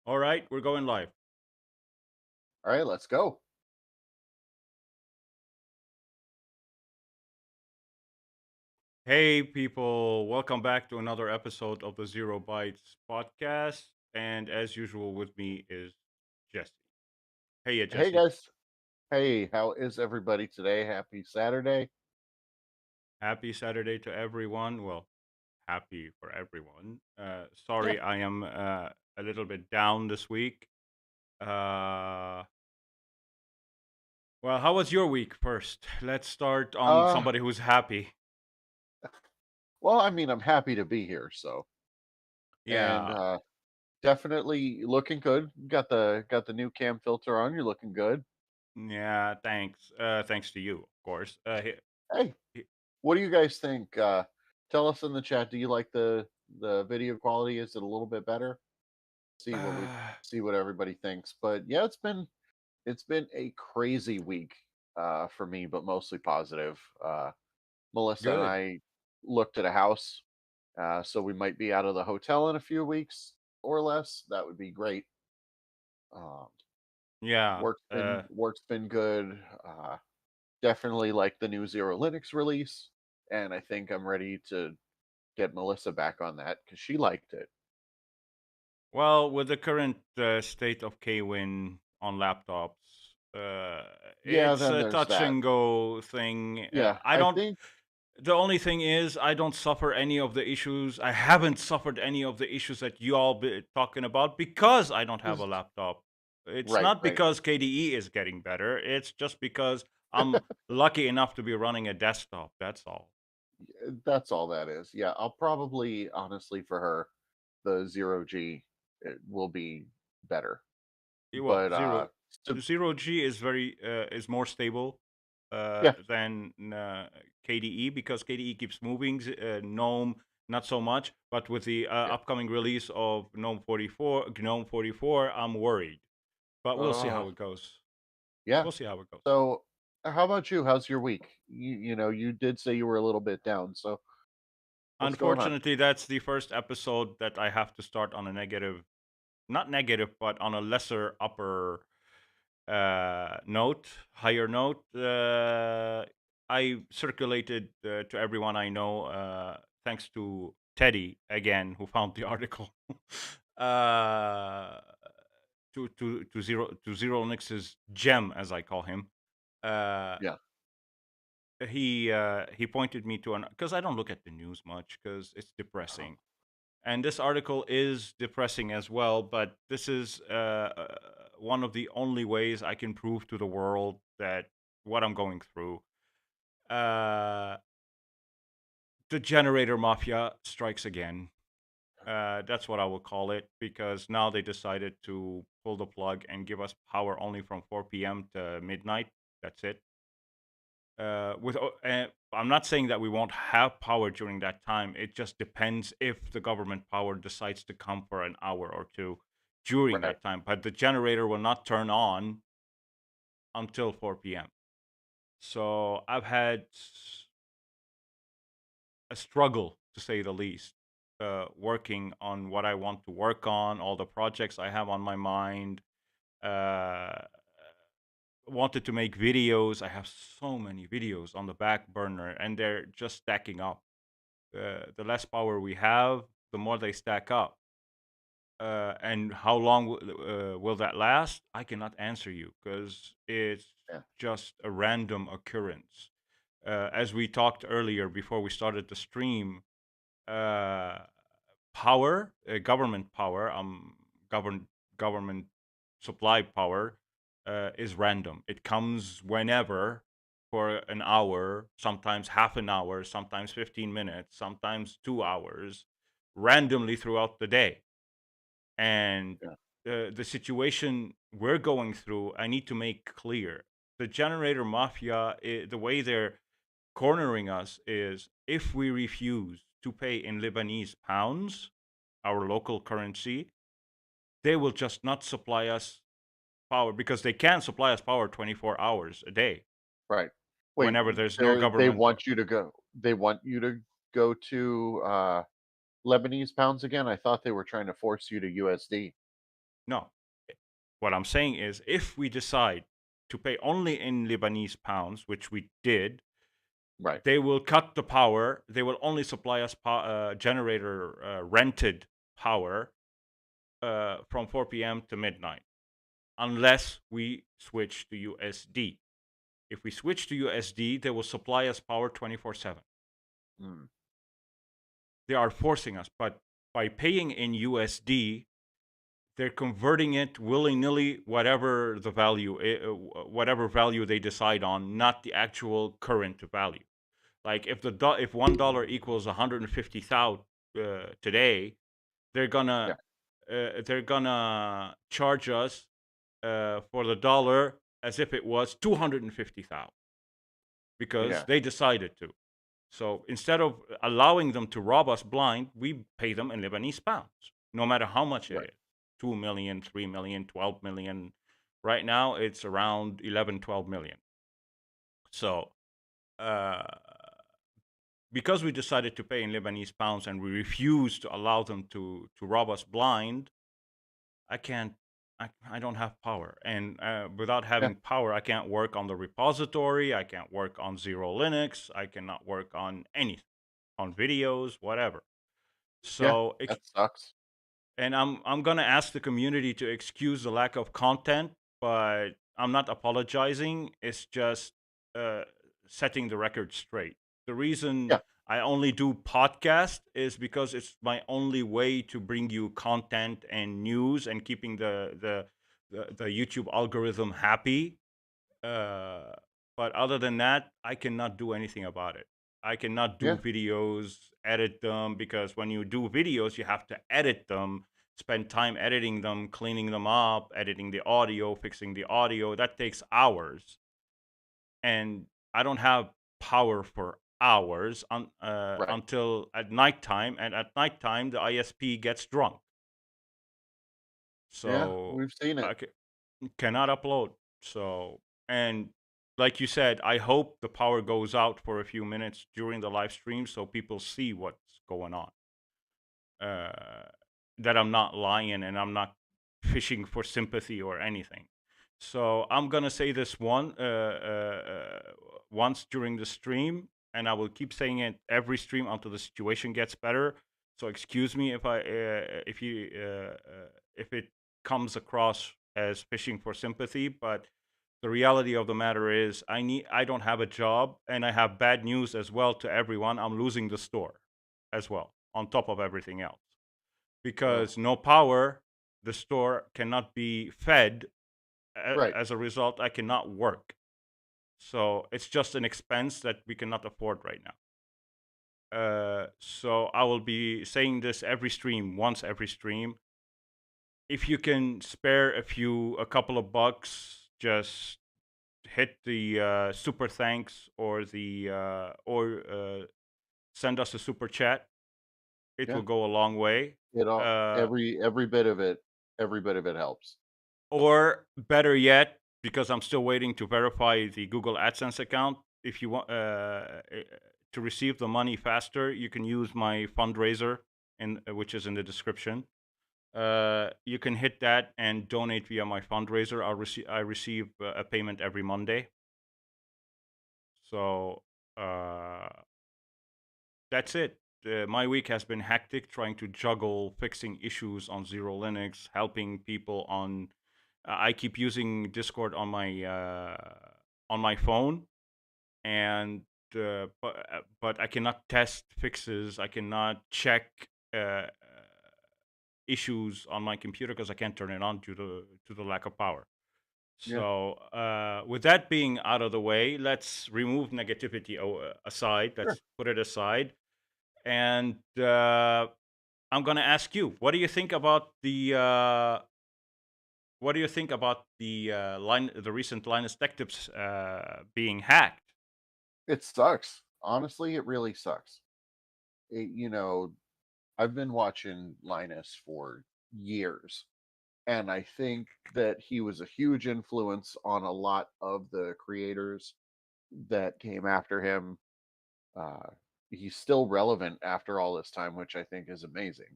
All right, we're going live. All right, let's go. Hey, people, welcome back to another episode of the Zero Bytes podcast. And as usual, with me is Jesse. Hey, yeah, Hey Jesse. guys. Hey, how is everybody today? Happy Saturday. Happy Saturday to everyone. Well, happy for everyone. Yeah. Sorry, I am a little bit down this week. Uh, well, how was your week first? Let's start on Uh somebody who's happy. well, I mean, I'm happy to be here, so and Yeah, definitely looking good. Got the new cam filter on. You're looking good. yeah, thanks. Thanks to you, of course. Hey, He- what do you guys think? Tell us in the chat. Do you like the video quality? Is it a little bit better? See what we uh, see what everybody thinks. But yeah, it's been a crazy week for me, but mostly positive. Melissa and good. I looked at a house, so we might be out of the hotel in a few weeks or less. That would be great. Um, Yeah. work's been good. Definitely like the new XeroLinux release, and I think I'm ready to get Melissa back on that because she liked it. Well, with the current state of Kwin on laptops, Yeah, it's then a there's touch that. and go thing. Yeah, I I don't. think The only thing is, I don't suffer any of the issues. I haven't suffered any of the issues that you all be talking about because I don't have a 'cause- laptop. It's right, not right. because KDE is getting better. It's just because I'm lucky enough to be running a desktop. That's all. That's all that is. Yeah, I'll probably honestly for her the zero G it will be better. Well, But so zero G is more stable yeah, than KDE because KDE keeps moving. Gnome not so much, but with the yeah. upcoming release of Gnome 44, I'm worried. But we'll see Oh, how it goes. yeah. We'll see how it goes. So, how about you? How's your week? You did say you were a little bit down. So, what's going on? Unfortunately, that's the first episode that I have to start on a negative, not negative, but on a lesser upper note, higher note. I circulated to everyone I know, thanks to Teddy again, who found the article. uh, to Zero Nix's gem, as I call him. Uh, Yeah. he pointed me to an because I don't look at the news much because it's Oh, depressing, and this article is depressing as well. But this is one of the only ways I can prove to the world that what I'm going through. Uh, the generator mafia strikes again. That's what I will call it because now they decided to pull the plug and give us power only from 4 p.m. to midnight. That's it. I'm not saying that we won't have power during that time. It just depends if the government power decides to come for an hour or two during right. that time. But the generator will not turn on until 4 p.m. So I've had a struggle, to say the least, working on what I want to work on, all the projects I have on my mind. Uh, Wanted to make videos. I have so many videos on the back burner, and they're just stacking up. The less power we have, the more they stack up. And how long will that last? I cannot answer you because it's Yeah. just a random occurrence. As we talked earlier before we started the stream, uh, power, government power, government supply power is random. It comes whenever for an hour, sometimes half an hour, sometimes 15 minutes, sometimes 2 hours, randomly throughout the day. And Yeah. the situation we're going through, I need to make clear. The generator mafia, the way they're cornering us is if we refuse to pay in Lebanese pounds, our local currency, they will just not supply us power because they can supply us power 24 hours a day Right. Wait. whenever there's no They government. want you to go. They want you to go to Lebanese pounds again. I thought they were trying to force you to USD. No. What I'm saying is, if we decide to pay only in Lebanese pounds, which we did, Right. they will cut the power. They will only supply us generator rented power from 4 p.m. to midnight, unless we switch to USD. If we switch to USD, they will supply us power 24/7. Mm. They are forcing us, but by paying in USD, they're converting it willy nilly, whatever the value, whatever value they decide on, not the actual current value. Like if $1 equals 150,000 today, they're Yeah. gonna charge us for the dollar as if it was 250,000 because Yeah. they decided to. So instead of allowing them to rob us blind, we pay them in Lebanese pounds, no matter how much it Right. is. 2 million, 3 million, 12 million. Right now, it's around 11, 12 million. So uh, because we decided to pay in Lebanese pounds and we refuse to allow them to rob us blind, I can't. I don't have power, and without Yeah. having power, I can't work on the repository. I can't work on XeroLinux. I cannot work on anything, on videos, whatever. Yeah. So, That sucks. and I'm gonna ask the community to excuse the lack of content, but I'm not apologizing. It's just uh, setting the record straight. The reason Yeah. I only do podcast is because it's my only way to bring you content and news and keeping the YouTube algorithm happy. uh, but other than that, I cannot do anything about it. I cannot do Yeah. videos, edit them, because when you do videos, you have to edit them, spend time editing them, cleaning them up, editing the audio, fixing the audio. That takes hours. And I don't have power for hours Right. until at nighttime. And at nighttime, the ISP gets drunk. Yeah. So We've seen it. I cannot upload. So, and like you said, I hope the power goes out for a few minutes during the live stream so people see what's going on. Uh, that I'm not lying and I'm not fishing for sympathy or anything. So I'm gonna say this once during the stream, and I will keep saying it every stream until the situation gets better. So excuse me if it comes across as fishing for sympathy, but the reality of the matter is I don't have a job and I have bad news as well to everyone. I'm losing the store as well on top of everything else Oh. because no power, the store cannot be fed. Right. As a result, I cannot work. So it's just an expense that we cannot afford right now. So I will be saying this every stream, once every stream. If you can spare a couple of bucks, just hit the super thanks or send us a super chat. It Yeah. will go a long way. It all Uh, every bit of it helps. or better yet, because I'm still waiting to verify the Google AdSense account. If you want to receive the money faster, you can use my fundraiser, which is in the description. You can hit that and donate via my fundraiser. I receive a payment every Monday. So uh, that's it. My week has been hectic trying to juggle fixing issues on XeroLinux, helping people on. I keep using Discord on my phone, and but I cannot test fixes. I cannot check issues on my computer because I can't turn it on due to the lack of power. Yeah. So, with that being out of the way, let's remove negativity aside. Sure. Let's put it aside, and I'm gonna ask you, what do you think about the recent Linus Tech Tips being hacked? It sucks. Honestly, it really sucks. I've been watching Linus for years, and I think that he was a huge influence on a lot of the creators that came after him. Uh, he's still relevant after all this time, which I think is amazing.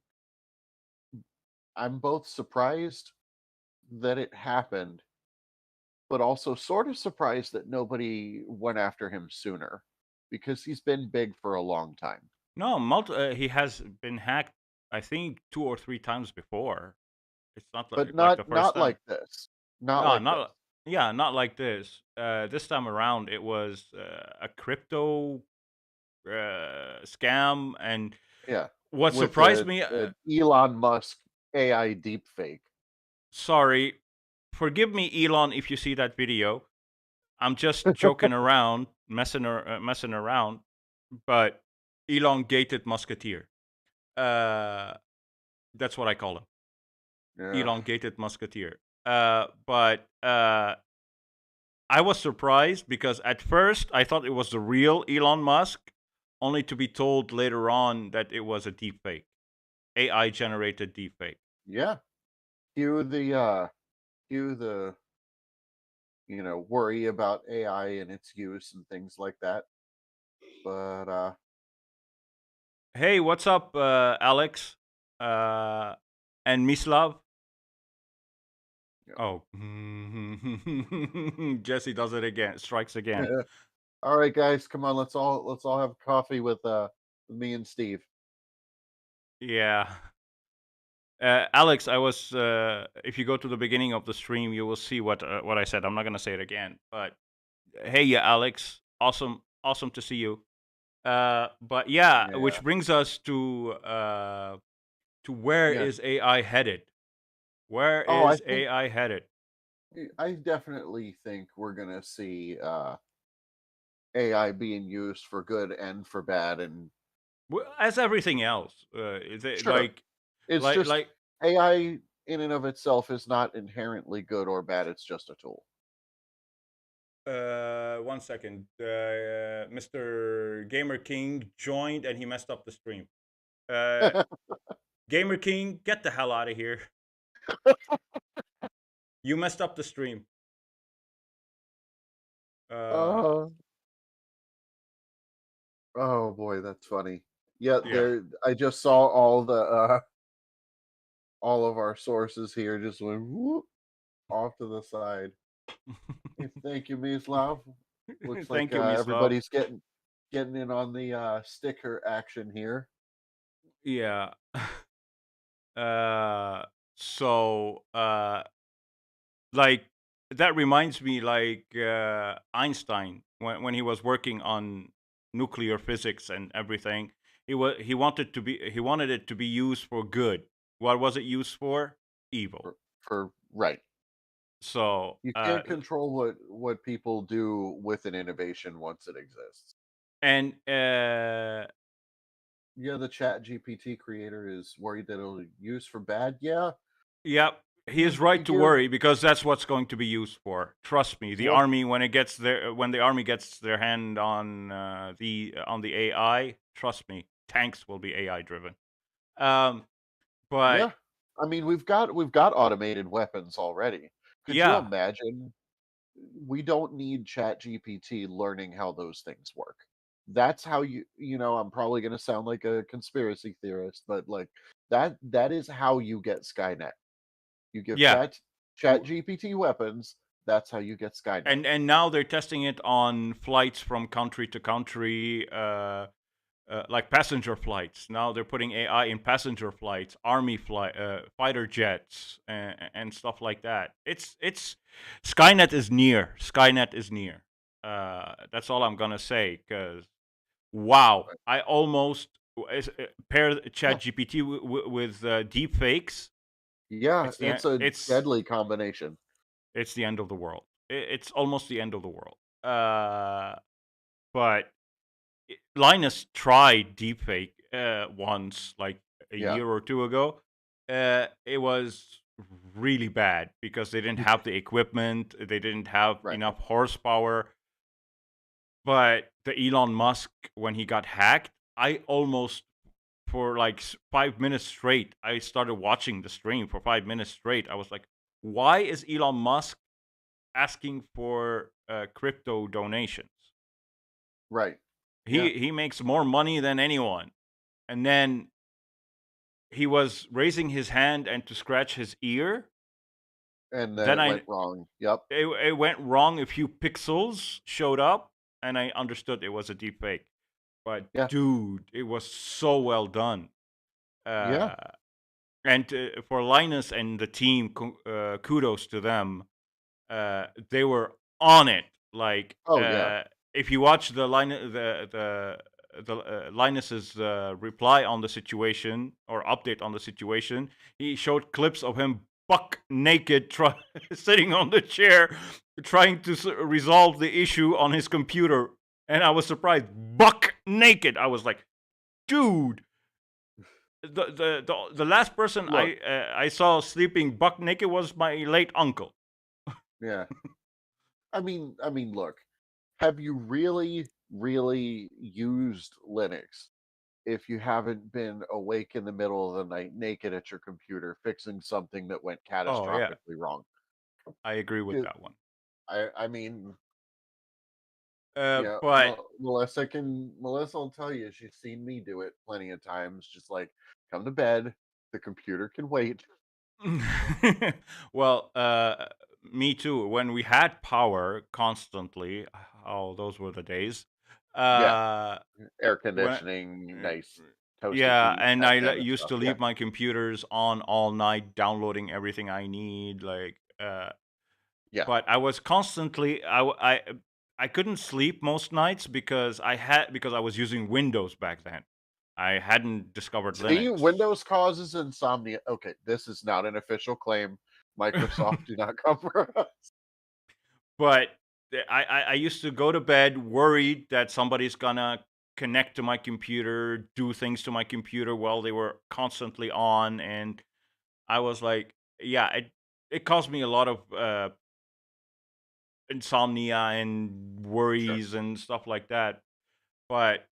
I'm both surprised that it happened, but also sort of surprised that nobody went after him sooner because he's been big for a long time. No, he has been hacked, I think, 2 or 3 times before. It's not But like the first not time. like this. Not No, like not this. yeah, not like this. This time around, it was a crypto scam, and Yeah. what With surprised me. the Elon Musk AI deepfake. Sorry, forgive me, Elon, if you see that video. I'm just joking around, messing around, but elongated musketeer. Uh, that's what I call him, Yeah. elongated musketeer. But I was surprised because at first I thought it was the real Elon Musk, only to be told later on that it was a deepfake, AI generated deepfake. Yeah. Cue the worry about AI and its use and things like that. But Hey, what's up, Alex? Uh, and Mislav? Oh, Jesse does it again, strikes again. all right, guys, come on, let's all have coffee with me and Steve. Yeah. Alex, I was. If you go to the beginning of the stream, you will see what I said. I'm not gonna say it again. But hey, yeah, Alex, awesome to see you. But yeah, Yeah. which brings us to where Yeah. is AI headed? Where Oh, is AI headed? I definitely think we're gonna see AI being used for good and for bad. And As everything else, is it sure, like it's like just like AI in and of itself is not inherently good or bad. It's just a tool. One second. Mr. Gamer King joined and he messed up the stream. Uh, Gamer King, get the hell out of here. You messed up the stream. Uh, uh, oh boy, that's funny. Yeah, yeah. there. I just saw all of our sources here just went whoop off to the side. Hey, thank you, Mislav. Looks like Thank you, Mislav. everybody's getting in on the sticker action here. Yeah. uh, so, like, that reminds me, like, Einstein, when he was working on nuclear physics and everything, he wanted it to be used for good. What was it used for? Evil. For right. So, You can't control what people do with an innovation once it exists. and Yeah, the Chat GPT creator is worried that it'll use for bad. Yeah, yeah, he is you right to give worry because that's what's going to be used for. Trust me, the well, army when the army gets their hand on the AI, trust me, tanks will be AI driven. Um, but yeah. I mean, we've got automated weapons already. Could you yeah, imagine? We don't need Chat GPT learning how those things work. That's how I'm probably going to sound like a conspiracy theorist, but like that is how you get Skynet. You give yeah, Chat GPT weapons, that's how you get Skynet. and now they're testing it on flights from country to country. Like passenger flights. Now they're putting AI in passenger flights, fighter jets, and stuff like that. It's Skynet is near. Skynet is near. That's all I'm gonna say. Cause wow, Right. I almost pair Yeah. ChatGPT with deep fakes. Yeah, It's that's a it's deadly combination. it's the end of the world. It's almost the end of the world. But Linus tried deepfake once, like a Yeah. year or two ago. It was really bad because they didn't have the equipment, they didn't have Right. enough horsepower. But the Elon Musk, when he got hacked, I almost for like 5 minutes straight, I started watching the stream for 5 minutes straight. I was like, why is Elon Musk asking for crypto donations? Right. Yeah. He makes more money than anyone. And then he was raising his hand and to scratch his ear, And then Then it went wrong. Yep. it went wrong. A few pixels showed up, and I understood it was a deep fake. But Yeah. dude, it was so well done. Yeah. Uh, and for Linus and the team, kudos to them. They were on it. Like Oh yeah. if you watch Linus's reply on the situation or update on the situation, he showed clips of him buck naked, sitting on the chair, trying to resolve the issue on his computer. And I was surprised, buck naked. I was like, dude. The last person Look. I saw sleeping buck naked was my late uncle. Yeah. Look. Have you really used Linux if you haven't been awake in the middle of the night naked at your computer fixing something that went Oh yeah, catastrophically wrong? I agree with It- that one. I mean, But Melissa will tell you she's seen me do it plenty of times. Just like, come to bed, the computer can wait. well, me too. When we had power constantly, oh, those were the days. Yeah, Uh, air when conditioning, nice toasty Yeah, feet, and that I kind of used stuff. to Yeah, leave my computers on all night, downloading everything I need. Like, yeah. but I was constantly I couldn't sleep most nights because I was using Windows back then. I hadn't discovered See, Linux. Windows causes insomnia. Okay, this is not an official claim. Microsoft do not cover us. But I used to go to bed worried that somebody's gonna connect to my computer, do things to my computer while they were constantly on, and I was like, yeah, it caused me a lot of insomnia and Sure. worries and stuff like that. But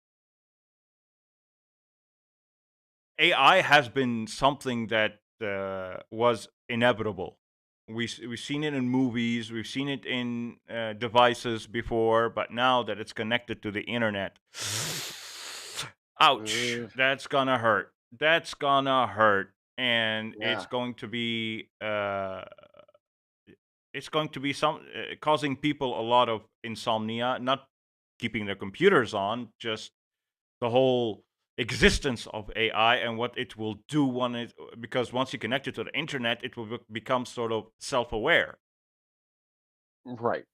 AI has been something that was inevitable. We've seen it in movies, we've seen it in devices before, but now that it's connected to the internet, ouch, Uh, that's gonna hurt. That's gonna hurt, and yeah. it's going to be some causing people a lot of insomnia. Not keeping their computers on, just the whole existence of AI and what it will do when it because once you connect it to the internet, it will become sort of self-aware. Right.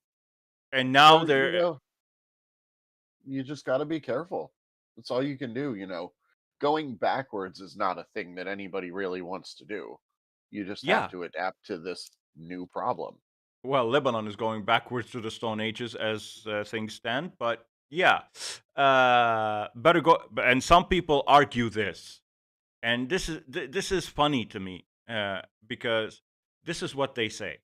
And So, now they're you just got to be careful. That's all you can do. Going backwards is not a thing that anybody really wants to do. You just have yeah. to adapt to this new problem. Well, Lebanon is going backwards to the Stone Ages as things stand, but yeah, better go. And some people argue this, and this is funny to me because this is what they say.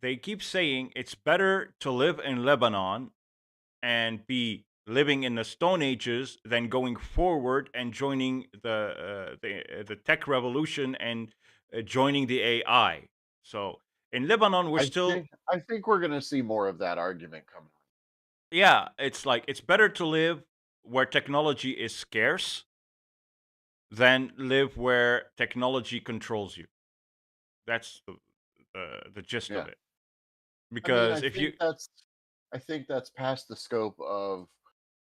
They keep saying it's better to live in Lebanon and be living in the Stone Ages than going forward and joining the tech revolution and joining the AI. So in Lebanon, we're still I think we're going to see more of that argument coming. yeah. It's like it's better to live where technology is scarce than live where technology controls you. That's the gist of Yeah. it. I mean, Because if you I think that's past the scope of,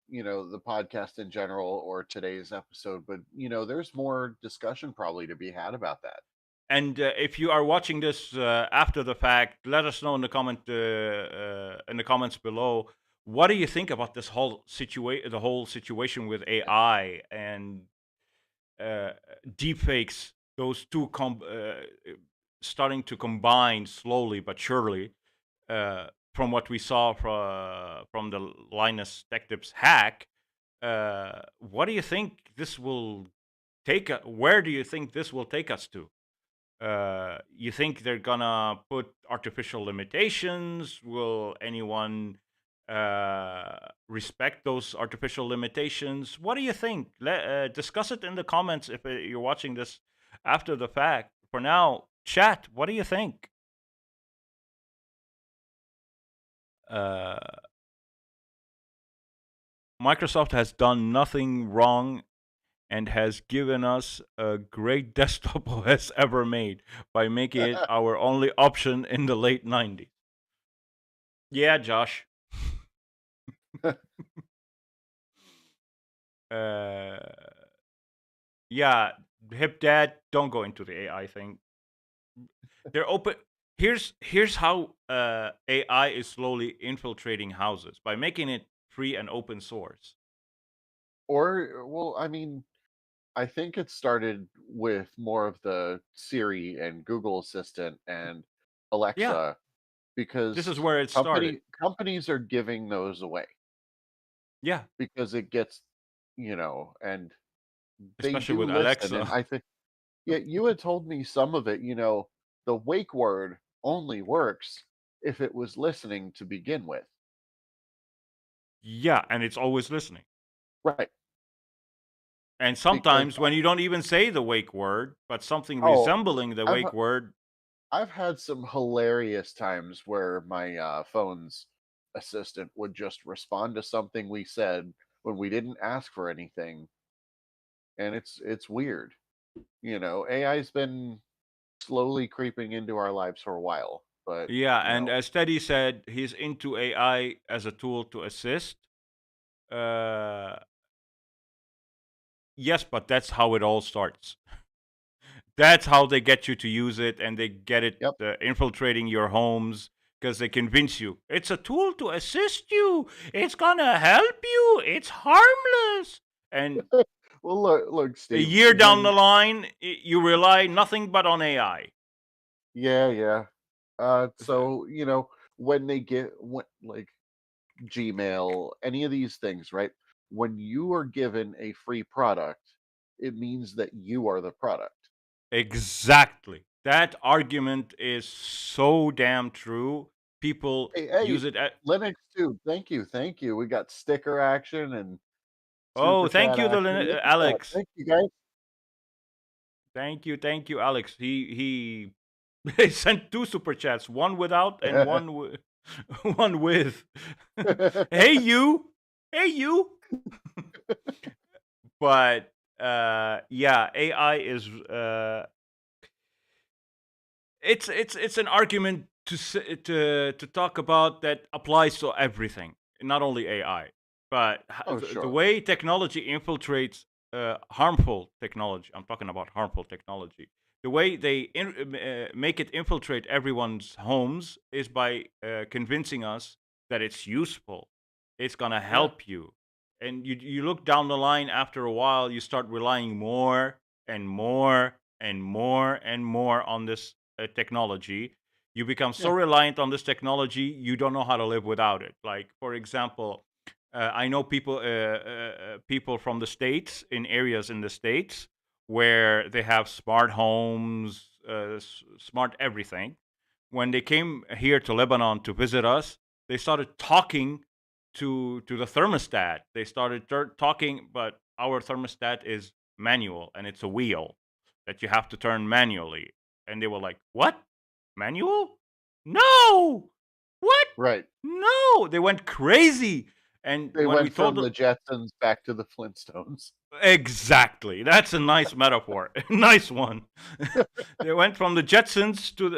the podcast in general or today's episode, but there's more discussion probably to be had about that. And if you are watching this after the fact, let us know in in the comments below. What do you think about this whole situation? The whole situation with Yeah. AI and uh, deepfakes. Those two starting to combine slowly but surely. From what we saw from the Linus Tech Tips hack, what do you think this will take? Where do you think this will take us to? You think they're gonna put artificial limitations? Will anyone respect those artificial limitations? What do you think? Discuss it in the comments if you're watching this after the fact. For now, chat. What do you think? Uh, Microsoft has done nothing wrong, and has given us a great desktop OS ever made by making it our only option in the late 90s. Yeah, Josh. Uh, yeah, hip dad, don't go into the AI thing. They're open. Here's how AI is slowly infiltrating houses by making it free and open source. Or, well, I mean, I think it started with more of the Siri and Google Assistant and Yeah, Alexa this is because where it started. companies are giving those away Yeah, because it gets, and they especially do with listen. And Alexa. I think, yeah, you had told me some of it. The wake word only works if it was listening to begin with. Yeah, and it's always listening. Right. And Because, sometimes when you don't even say the wake word, but something oh, resembling the I've wake word, I've had some hilarious times where my phone's assistant would just respond to something we said when we didn't ask for anything, and it's weird. AI's been slowly creeping into our lives for a while, but yeah. And as Teddy said, he's into AI as a tool to assist. Uh, yes, but that's how it all starts. That's how they get you to use it, and they get it yep. infiltrating your homes because they convince you it's a tool to assist you. It's gonna help you. It's harmless. And Well, look, a Steve. year down the line, you rely nothing but on AI. Yeah, yeah. Is that- So when they get like Gmail, any of these things, right? When you are given a free product, it means that you are the product. Exactly. That argument is so damn true. People Hey, use hey, it at. Linux too. Thank you, thank you. We got sticker action and Oh, super thank chat you, action. Look at that. Alex. Thank you, guys. Thank you, Alex. He he sent two super chats, one without and one one with. Hey you, hey you. But yeah, AI is it's an argument to talk about that applies to everything, not only AI, but Oh, the sure. way technology infiltrates harmful technology. I'm talking about harmful technology. The way they make it infiltrate everyone's homes is by convincing us that it's useful, it's gonna Yeah, help you, and you look down the line. After a while, you start relying more and more and more and more on this technology. You become so yeah, reliant on this technology, you don't know how to live without it. Like, for example, I know people from the states, in areas in the states where they have smart homes, smart everything. When they came here to Lebanon to visit us, they started talking to the thermostat. They started talking, but our thermostat is manual and it's a wheel that you have to turn manually. And they were like, "What? Manual? No! What? right. No!" They went crazy. And They when we went told from them, the Jetsons back to the Flintstones. exactly, that's a nice metaphor, nice one. They went from the Jetsons to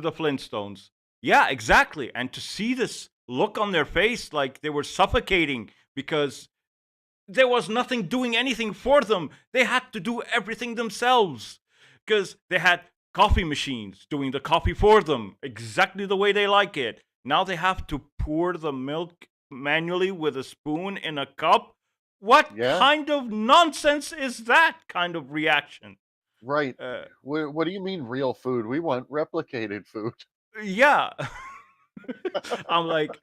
the Flintstones. Yeah, exactly. And to see this look on their face, like they were suffocating because there was nothing doing anything for them. They had to do everything themselves because they had coffee machines doing the coffee for them exactly the way they like it. Now they have to pour the milk manually with a spoon in a cup. What Yeah, kind of nonsense is that kind of reaction? right. Uh, What do you mean real food? We want replicated food. yeah. I'm like,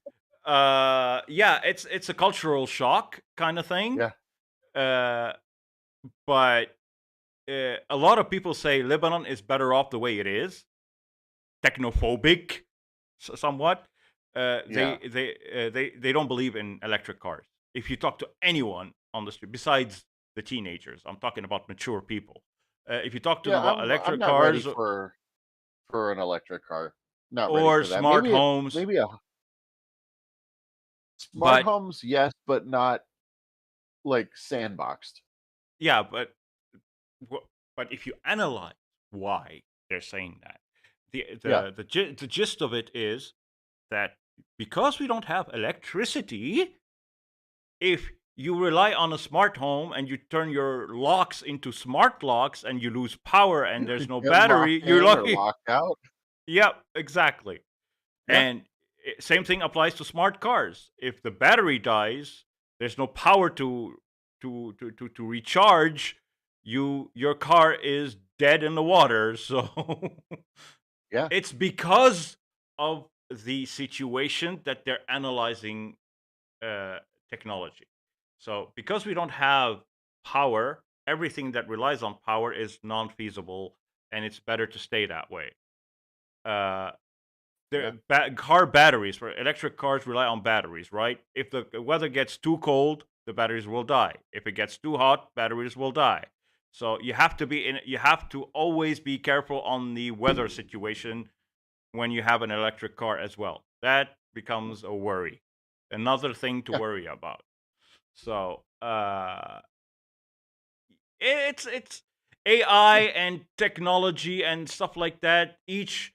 yeah, it's a cultural shock kind of thing. Yeah, Uh, but a lot of people say Lebanon is better off the way it is, technophobic, somewhat. yeah, They don't believe in electric cars. If you talk to anyone on the street, besides the teenagers, I'm talking about mature people. If you talk to them yeah. about I'm electric not ready cars for an electric car. Not ready or for that. smart homes, Maybe a smart but homes, yes, but not like sandboxed. yeah, but but if you analyze why they're saying that, Yeah. the gist of it is that because we don't have electricity, if you rely on a smart home and you turn your locks into smart locks and you lose power and there's no Get battery, locked you're in or lucky. locked out. Yep, exactly. Yeah. And same thing applies to smart cars. If the battery dies, there's no power to recharge. Your car is dead in the water. So Yeah. it's because of the situation that they're analyzing uh, technology. So because we don't have power, everything that relies on power is non-feasible, and it's better to stay that way. Uh, Yeah. car batteries for electric cars rely on batteries, right? If the weather gets too cold, the batteries will die. If it gets too hot, batteries will die. So you have to always be careful on the weather situation when you have an electric car as well. That becomes a worry, another thing to Yeah. worry about. So it's AI Yeah. and technology and stuff like that. Each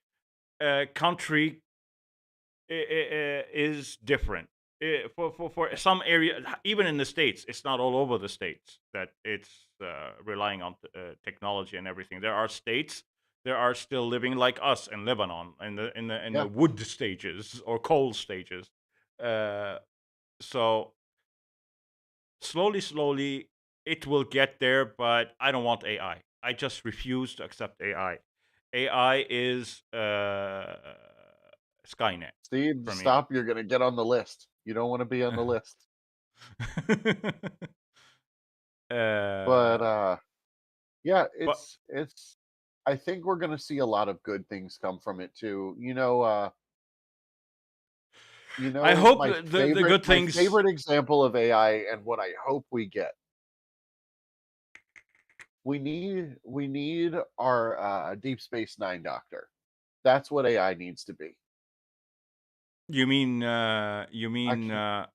country is different. For some area, even in the states, it's not all over the states that it's relying on technology and everything. There are states there are still living like us in Lebanon in the Yeah. wood stages or coal stages. Uh, so slowly it will get there, but I don't want AI. I just refuse to accept AI. AI is Skynet Steve, for me. stop. You're going to get on the list. You don't want to be on the list. But uh, yeah, but it's I think we're going to see a lot of good things come from it too. I hope the good my things. favorite example of AI and what I hope we get. We need our Deep Space Nine doctor. That's what AI needs to be. You mean I can you mean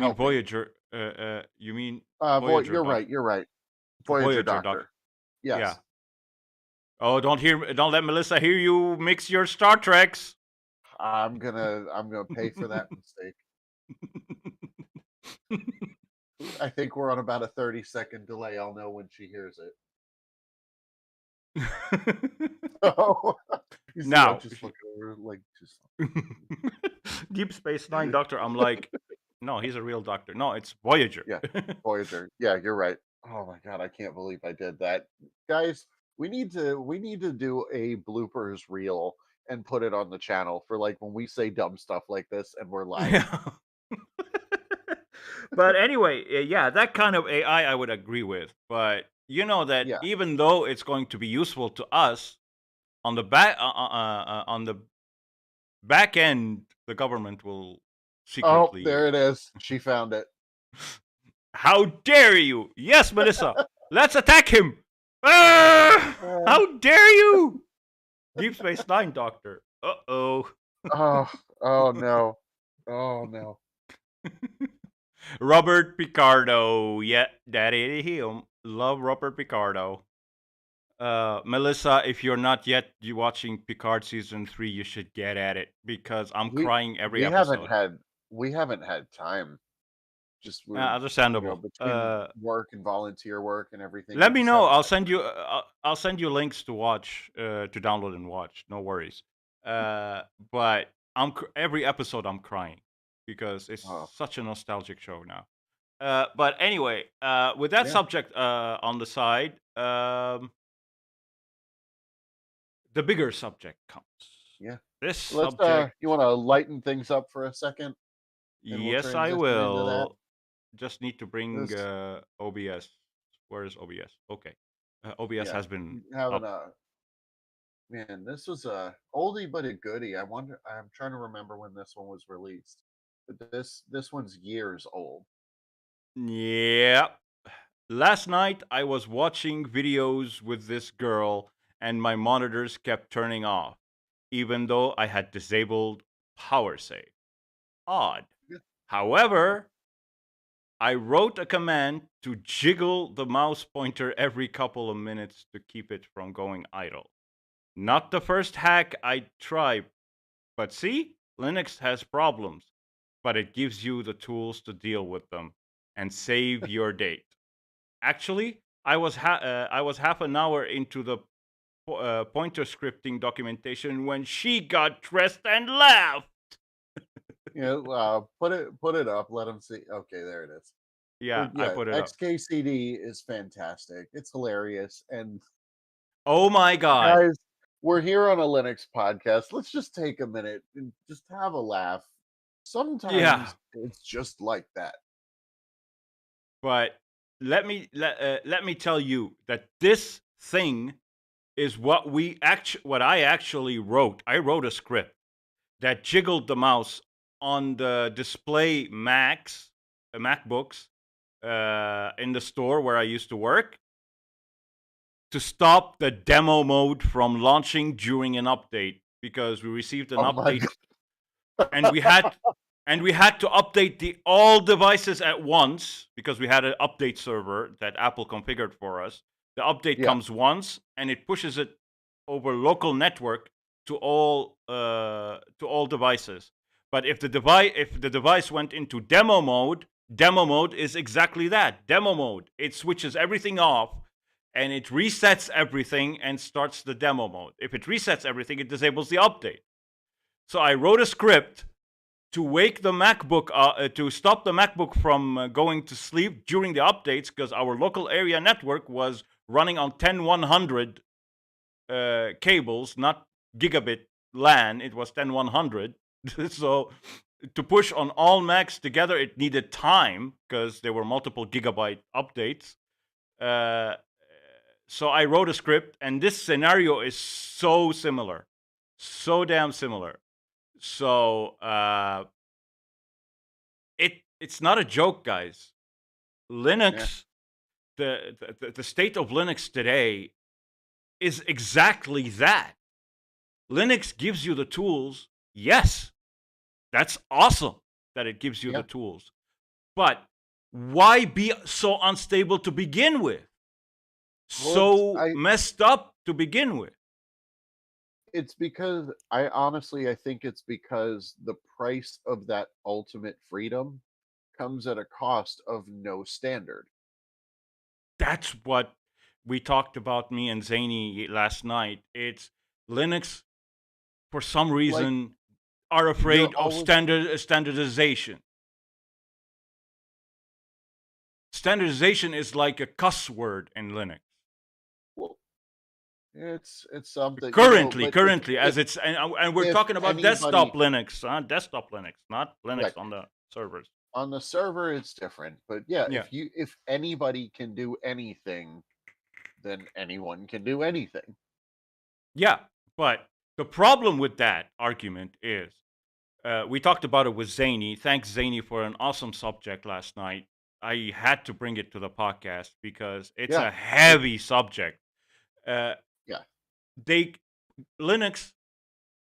help me. Voyager? You mean Voyager You're doc? right. You're right. Voyager Voyager doc? doctor. Yeah. Yes. Oh, don't let Melissa hear you mix your Star Treks. I'm gonna pay for that mistake. I think we're on about a 30-second delay. I'll know when she hears it. Oh, you see, I Now, just look over like just. Deep Space Nine Doctor. I'm like, no, he's a real doctor. No, it's Voyager. Yeah, Voyager. Yeah, you're right. Oh my god, I can't believe I did that, guys. We need to do a bloopers reel and put it on the channel for like when we say dumb stuff like this and we're lying. Yeah. But anyway, yeah, that kind of AI I would agree with. But you know that Yeah. even though it's going to be useful to us on the back end, the government will Oh, secretly. there it is. She found it. How dare you? Yes, Melissa. Let's attack him. Ah, Uh, how dare you? Deep Space Nine Doctor. Uh oh. oh, oh no. Oh no. Robert Picardo. Yeah, daddy him. Love Robert Picardo. Melissa, if you're not yet watching Picard season 3, you should get at it because I'm We crying every we haven't episode. had we haven't had time. Just we're Understandable. between work and volunteer work and everything, we Let me just know. haven't I'll had send time. you. I'll send you links to watch, to download and watch. No worries. But every episode I'm crying because it's Oh, such a nostalgic show now. But anyway, with that yeah, subject on the side, the bigger subject comes. yeah. This Let's subject, you wanna lighten things up for a second, and we'll yes, I transition into that? will. Just need to bring This OBS. Where is OBS? Okay, OBS Yeah, has been having up. a man, this was a oldie but a goodie. I'm trying to remember when this one was released. But this one's years old. Yeah. Last night I was watching videos with this girl and my monitors kept turning off, even though I had disabled power save. Odd. Yeah. However, I wrote a command to jiggle the mouse pointer every couple of minutes to keep it from going idle. Not the first hack I try, but see, Linux has problems, but it gives you the tools to deal with them and save your date. Actually, I was half an hour into the pointer scripting documentation when she got dressed and laughed. Put it up. Let them see. Okay, there it is. Yeah, But I yeah, put it up. XKCD is fantastic. It's hilarious. And Oh my god. guys, we're here on a Linux podcast. Let's just take a minute and just have a laugh. Yeah, Sometimes it's just like that. but let me tell you that this thing is what I actually wrote. I wrote a script that jiggled the mouse on the display MacBooks in the store where I used to work to stop the demo mode from launching during an update because we received an Oh my update god. and we had to update all devices at once because we had an update server that Apple configured for us. The update Yeah. comes once and it pushes it over local network to all devices. But if the device went into demo mode is exactly that, demo mode. It switches everything off and it resets everything and starts the demo mode. If it resets everything, it disables the update. So I wrote a script to wake the MacBook, to stop the MacBook from going to sleep during the updates because our local area network was running on 10100 cables, not gigabit LAN. It was 10100. So to push on all Macs together, it needed time because there were multiple gigabyte updates. So I wrote a script, and this scenario is so similar, so damn similar. So it's not a joke, guys. Linux, the state of Linux today is exactly that. Linux gives you the tools. Yes, that's awesome that it gives you the tools. But why be so unstable to begin with? So messed up to begin with? It's because I think it's because the price of that ultimate freedom comes at a cost of no standard. That's what we talked about, me and Zany, last night. It's Linux, for some Like reason, are you're afraid of always standardization. Standardization is like a cuss word in Linux. well, it's something, Currently, but as it's and we're if talking about anybody desktop Linux, not Linux right on the servers. on the server it's different. But yeah, Yeah, if anybody can do anything, then anyone can do anything. yeah. But the problem with that argument is, we talked about it with Zany. Thanks, Zany, for an awesome subject last night. I had to bring it to the podcast because it's Yeah. a heavy subject. Uh, Yeah. they Linux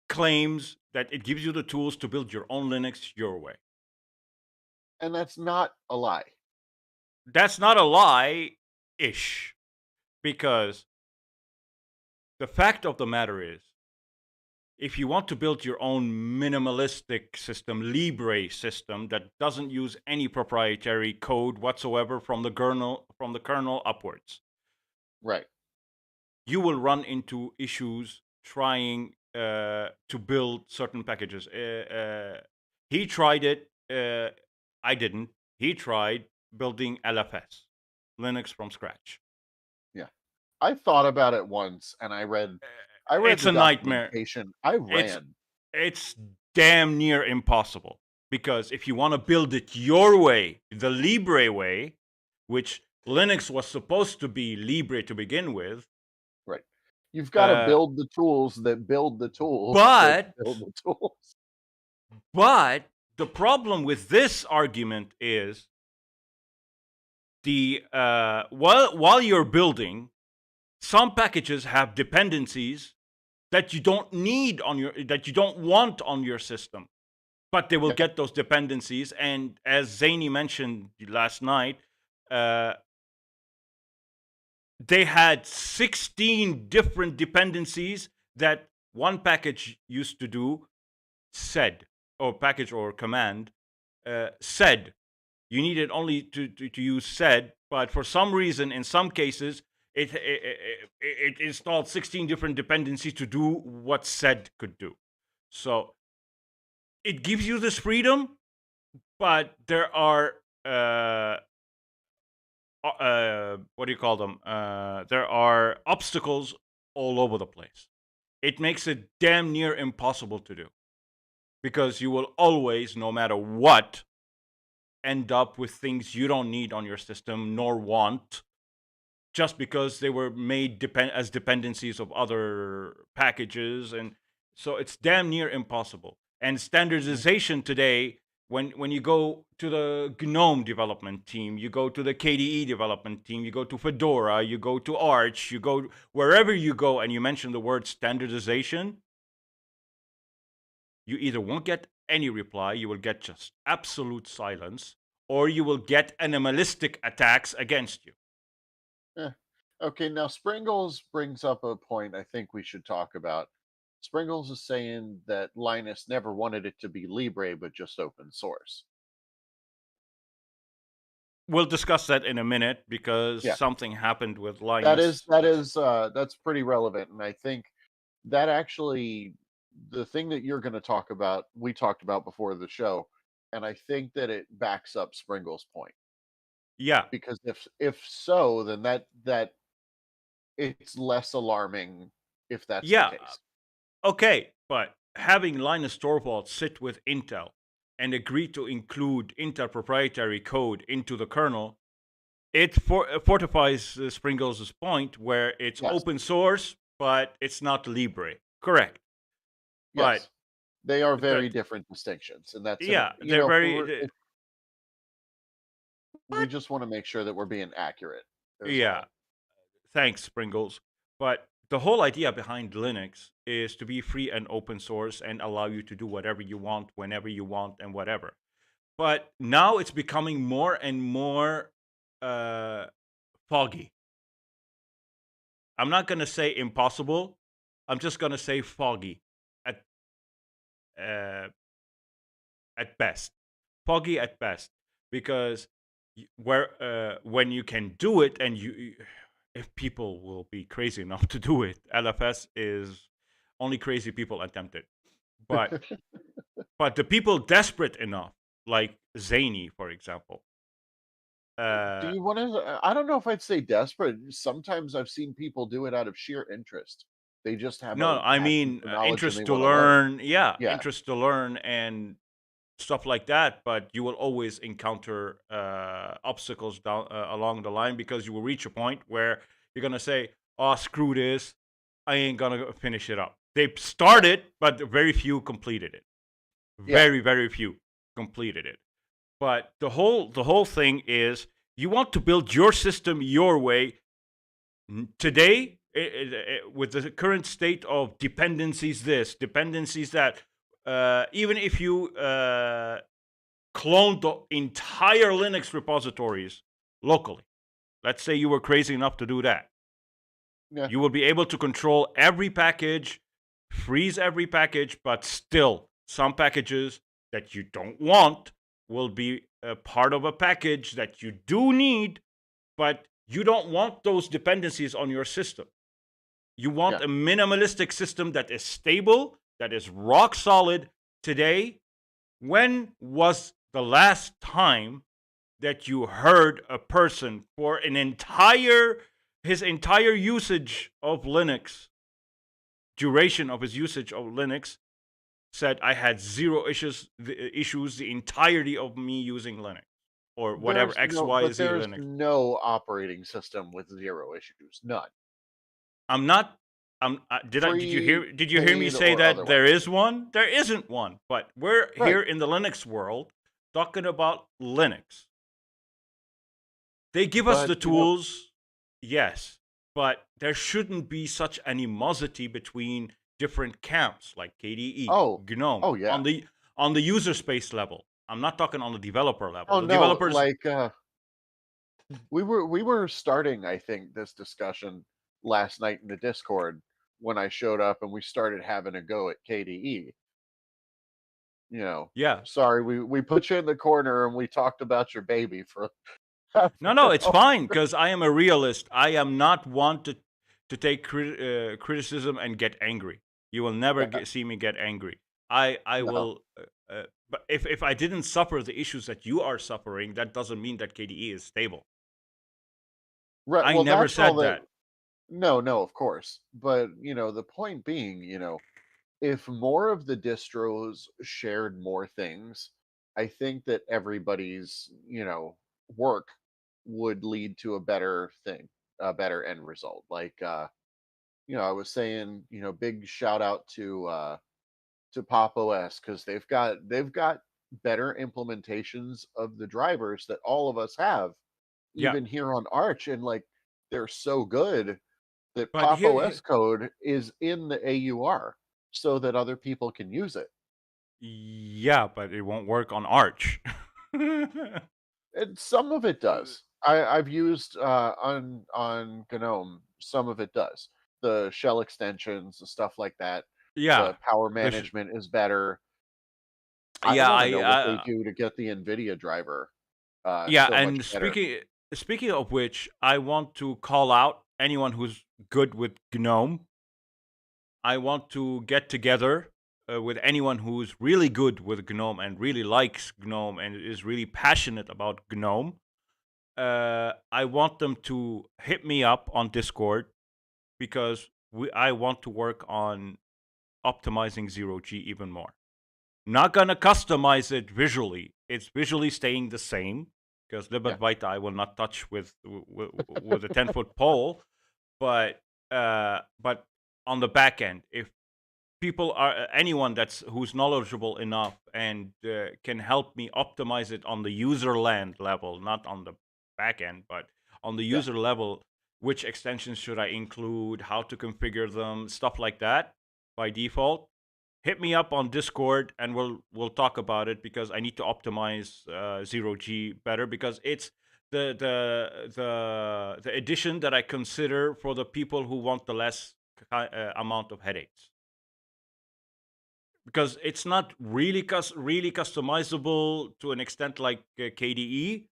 claims that it gives you the tools to build your own Linux your way. And that's not a lie. That's not a lie ish, because the fact of the matter is, if you want to build your own minimalistic system, Libre system that doesn't use any proprietary code whatsoever from the kernel upwards, Right. you will run into issues trying to build certain packages. He tried it. I didn't. He tried building LFS, Linux from scratch. Yeah. I thought about it once and I read It's the a nightmare. documentation. I It's ran. it's damn near impossible, because if you want to build it your way, the Libre way, which Linux was supposed to be Libre to begin with, Right. You've got to uh, build the tools that build the tools that but build the tools. but the problem with this argument is the while you're building, some packages have dependencies that you don't want on your system. but they will Yeah. get those dependencies. And as Zany mentioned last night, they had 16 different dependencies that one package used to do, said, or package or command said. You needed only to use said, but for some reason, in some cases, it installed 16 different dependencies to do what said could do. So it gives you this freedom, but there are what do you call them? There are obstacles all over the place. It makes it damn near impossible to do, because you will always, no matter what, end up with things you don't need on your system nor want, just because they were made as dependencies of other packages. And so it's damn near impossible. And standardization today, when you go to the Gnome development team, you go to the KDE development team, you go to Fedora, you go to Arch, you go wherever you go, and you mention the word standardization, you either won't get any reply, you will get just absolute silence, or you will get animalistic attacks against you. Eh. Okay, now Springles brings up a point I think we should talk about. Springles is saying that Linus never wanted it to be Libre, but just open source. We'll discuss that in a minute, because Yeah, something happened with that is Linus. that is that's pretty relevant, and I think that actually the thing that you're going to talk about, we talked about before the show, and I think that it backs up Springles' point, Yeah, because if so, then that it's less alarming if that's the yeah, case. okay. But having Linus Torvalds sit with Intel and agree to include Intel proprietary code into the kernel, it fortifies Springles' point, where it's Yes, open source, but it's not Libre. Correct. But yes, they are very the different distinctions, and that's an yeah, they're very we what? just want to make sure that we're being accurate as Yeah. well. Thanks, Springles. But the whole idea behind Linux is to be free and open source and allow you to do whatever you want, whenever you want, and whatever. But now it's becoming more and more uh, foggy. I'm not going to say impossible. I'm just going to say foggy at uh, at best. Foggy at best, because when you can do it, and if people will be crazy enough to do it, LFS is only crazy people attempt it. But the people desperate enough, like Zany, for example. Do Uh, you want to? I don't know if I'd say desperate. Sometimes I've seen people do it out of sheer interest. They just have a no, I passion mean for knowledge and they interest to want to learn. learn. Yeah, Yeah, interest to learn and stuff like that. But you will always encounter obstacles down along the line, because you will reach a point where you're gonna say, "Oh, screw this! I ain't gonna finish it up." They started, but very few completed it. yeah, Very few completed it. But the whole thing is, you want to build your system your way. Today, with the current state of dependencies, this dependencies that, even if you clone the entire Linux repositories locally, let's say you were crazy enough to do that, yeah, you will be able to control every package, freeze every package, but still, some packages that you don't want will be a part of a package that you do need, but you don't want those dependencies on your system. You want yeah. a minimalistic system that is stable, that is rock solid. Today, when was the last time that you heard a person for his entire usage of Linux, duration of his usage of Linux, said, I had zero issues the entirety of me using Linux, or whatever, X, Y, Z There's Linux? no operating system with zero issues. None, I'm not. Did you free, hear? Did you hear me paid, say or that there otherwise. is one? There isn't one. But we're Right, here in the Linux world talking about Linux. They give us but the tools, yes, but there shouldn't be such animosity between different camps like KDE, oh, GNOME. oh yeah, on the user space level. I'm not talking on the developer level. Oh The no, developers, like we were starting, I think, this discussion last night in the Discord when I showed up and we started having a go at KDE. You know, yeah. sorry, we put you in the corner and we talked about your baby for half No, an no, it's hour. fine because I am a realist. I am not one to take criticism and get angry. You will never Yeah, see me get angry. I no. will. But if I didn't suffer the issues that you are suffering, that doesn't mean that KDE is stable. Right. I Well, never that's all said that. that. No, no, of course. But, the point being, if more of the distros shared more things, I think that everybody's, work would lead to a better thing, a better end result. Like I was saying, big shout out to Pop OS because they've got better implementations of the drivers that all of us have, Yeah, even here on Arch, and like they're so good that but Pop here OS code is in the AUR so that other people can use it. yeah, but it won't work on Arch. And some of it does. I've used on GNOME, some of it does. The shell extensions, the stuff like that. Yeah, The power the management is better. I yeah, want to know what they do to get the NVIDIA driver yeah, so much and better. speaking of which, I want to call out anyone who's good with GNOME. I want to get together with anyone who's really good with GNOME and really likes GNOME and is really passionate about GNOME. I want them to hit me up on Discord because I want to work on optimizing zero G even more. Not gonna customize it visually. It's visually staying the same because Yeah, Libet Vita I will not touch with a 10-foot pole. But on the back end, if people are anyone who's knowledgeable enough and can help me optimize it on the user land level, not on the back end, but on the yeah. user level, which extensions should I include, how to configure them, stuff like that by default, hit me up on Discord and we'll talk about it because I need to optimize zero G better because it's the edition that I consider for the people who want the less amount of headaches because it's not really customizable to an extent like KDE.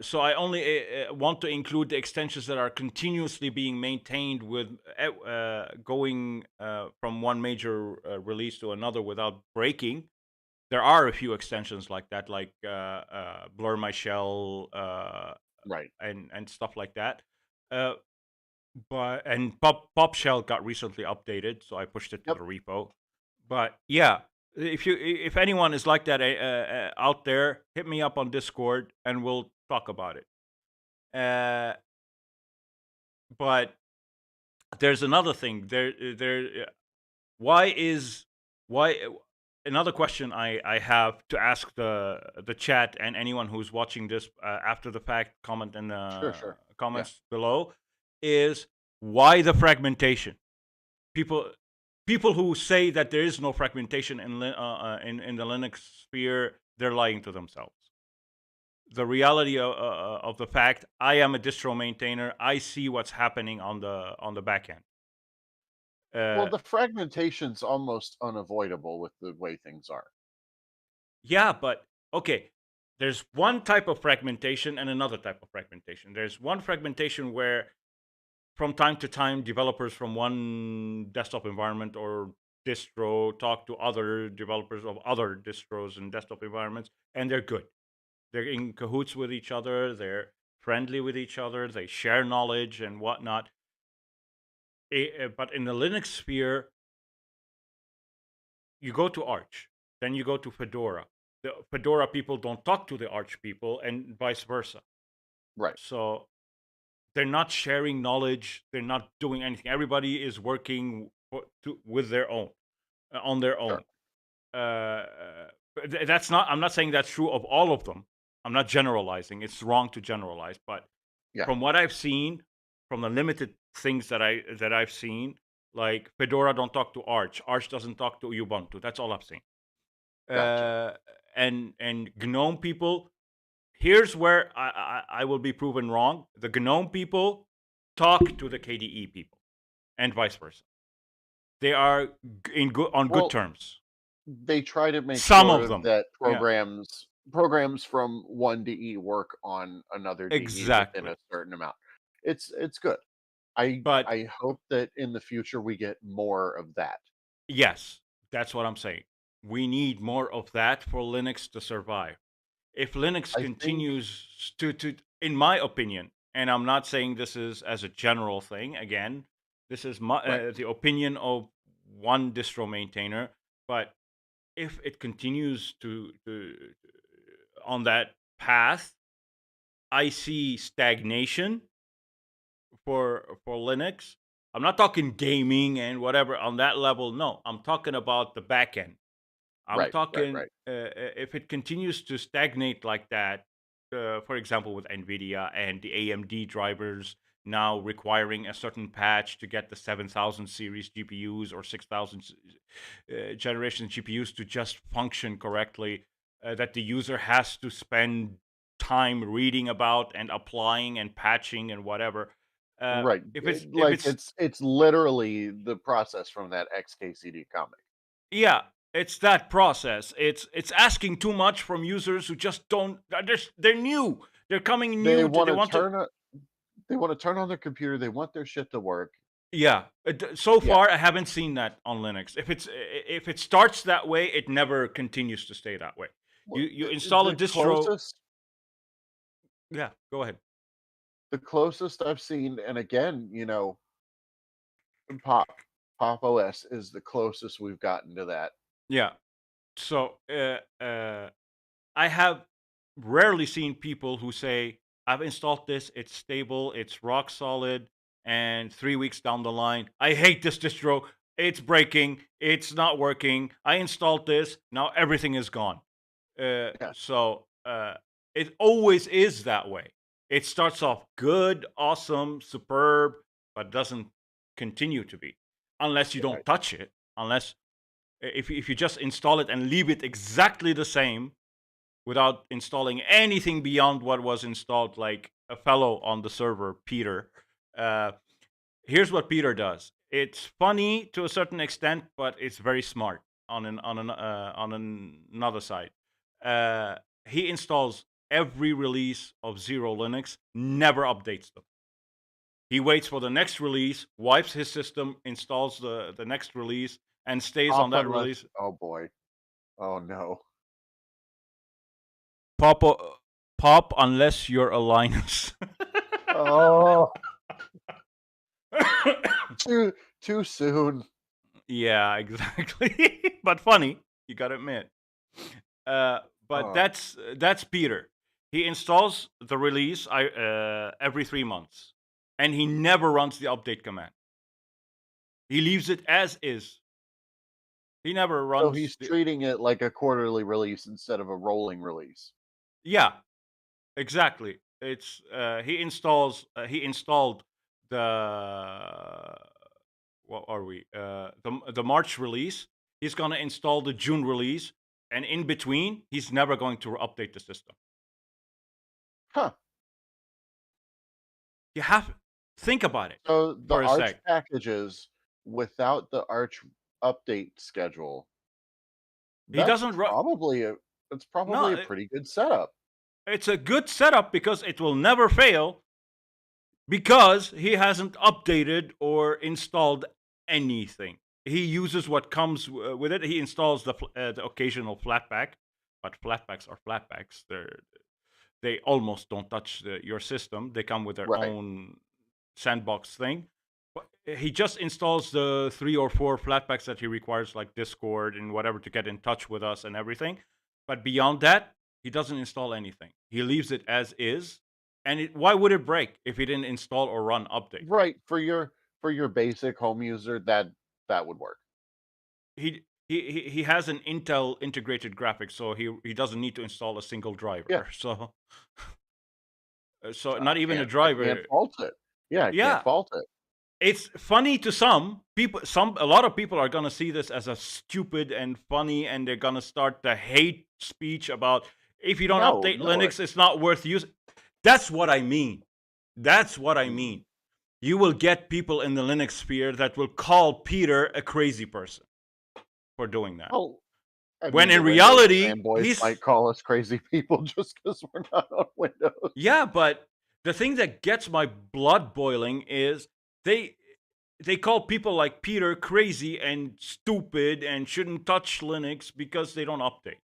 So I only want to include the extensions that are continuously being maintained with going from one major release to another without breaking. There are a few extensions like that, like Blur My Shell Right. and stuff like that. Uh, but Pop Shell got recently updated, so I pushed it to Yep. the repo. But yeah, if anyone is like that out there, hit me up on Discord and we'll talk about it. Uh, but there's another thing. Why is why another question I have to ask the chat and anyone who's watching this after the fact, comment in Sure, the sure. Yeah. comments below, is why the fragmentation? People people who say that there is no fragmentation in the Linux sphere, they're lying to themselves. The reality of the fact, I am a distro maintainer. I see what's happening on the back end. Well, Uh, the fragmentation's almost unavoidable with the way things are. yeah, but okay. There's one type of fragmentation and another type of fragmentation. There's one fragmentation where from time to time developers from one desktop environment or distro talk to other developers of other distros and desktop environments and they're good, they're in cahoots with each other, they're friendly with each other, they share knowledge and whatnot. But in the Linux sphere, you go to Arch, then you go to Fedora. The Fedora people don't talk to the Arch people and vice versa. Right. So they're not sharing knowledge, they're not doing anything. Everybody is working with their own on their Sure. own. That's not. I'm not saying that's true of all of them. I'm not generalizing. It's wrong to generalize. But Yeah. from what I've seen, from the limited things that I've seen, like Fedora don't talk to Arch. Arch doesn't talk to Ubuntu. That's all I've seen. Gotcha. uh, and Gnome people. Here's where I will be proven wrong. The Gnome people talk to the KDE people, and vice versa. They are on good Well, terms. they try to make Some of sure them, that yeah, programs from one DE work on another DE within exactly. a certain amount. It's good. But I hope that in the future we get more of that. yes, that's what I'm saying. We need more of that for Linux to survive. If Linux I think continues to in my opinion, and I'm not saying this is as a general thing, again, this is right. the opinion of one distro maintainer, but if it continues to on that path, I see stagnation for Linux. I'm not talking gaming and whatever on that level. No, I'm talking about the back end. I'm talking Right. if it continues to stagnate like that, for example, with NVIDIA and the AMD drivers now requiring a certain patch to get the 7000 series GPUs or 6000 generation GPUs to just function correctly, that the user has to spend time reading about and applying and patching and whatever. Right. If it's if Like it's it's literally the process from that XKCD comic. Yeah, it's that process. It's asking too much from users who just don't. They're new. They're coming They new to. They want to want to. turn on they want to turn on their computer, they want their shit to work. Yeah. So Yeah. far, I haven't seen that on Linux. If it starts that way, it never continues to stay that way. Well, You install a the distro. closest Yeah. Go ahead. I've seen, and again, Pop Pop OS is the closest we've gotten to that. Yeah. So I have rarely seen people who say, I've installed this, it's stable, it's rock solid, and 3 weeks down the line, I hate this distro, it's breaking, it's not working, I installed this, now everything is gone. Uh, Yeah. so uh, it always is that way. It starts off good, awesome, superb, but doesn't continue to be unless you Yeah. don't touch it. Unless if you just install it and leave it exactly the same without installing anything beyond what was installed, like a fellow on the server, Peter. Uh, Here's what Peter does. It's funny to a certain extent, but it's very smart on another side. Uh, he installs every release of XeroLinux, never updates them. He waits for the next release, wipes his system, installs the next release, and stays on Pop that unless release. oh boy. Oh no. Pop, pop unless you're a Linus. Oh, too too soon. Yeah, exactly. But funny, you gotta admit. But Oh, that's Peter. He installs the release every 3 months, and he never runs the update command. He leaves it as is. He never so runs he's the. treating it like a quarterly release instead of a rolling release. Yeah, exactly. It's he installs. He installed the what are we? The March release. He's gonna install the June release, and in between, he's never going to update the system. Huh. You have think about it So the for a Arch sec. packages without the Arch update schedule, He that's doesn't run. probably a No, pretty good setup. it's a good setup because it will never fail because he hasn't updated or installed anything. He uses what comes with it. He installs the occasional flatpak, but flatpaks are flatpaks. They almost don't touch your system. They come with their Right. own sandbox thing. But he just installs the 3 or 4 flatpaks that he requires, like Discord and whatever, to get in touch with us and everything. But beyond that, he doesn't install anything. He leaves it as is. And why would it break if he didn't install or run updates? Right. For your basic home user, that would work. He has an Intel integrated graphics, so he doesn't need to install a single Yeah. driver. So not even a I can't driver. fault it. Yeah, I can't Yeah, fault it. it's funny to some people. A lot of people are gonna see this as a stupid and funny, and they're gonna start the hate speech about if you don't No, update no. Linux, it's not worth using. That's what I mean. That's what I Mm. mean. You will get people in the Linux sphere that will call Peter a crazy person for doing that. Well, I When mean, the in Windows reality, fanboys he's might call us crazy people just because we're not on Windows. yeah, but the thing that gets my blood boiling is they they call people like Peter crazy and stupid and shouldn't touch Linux because they don't update.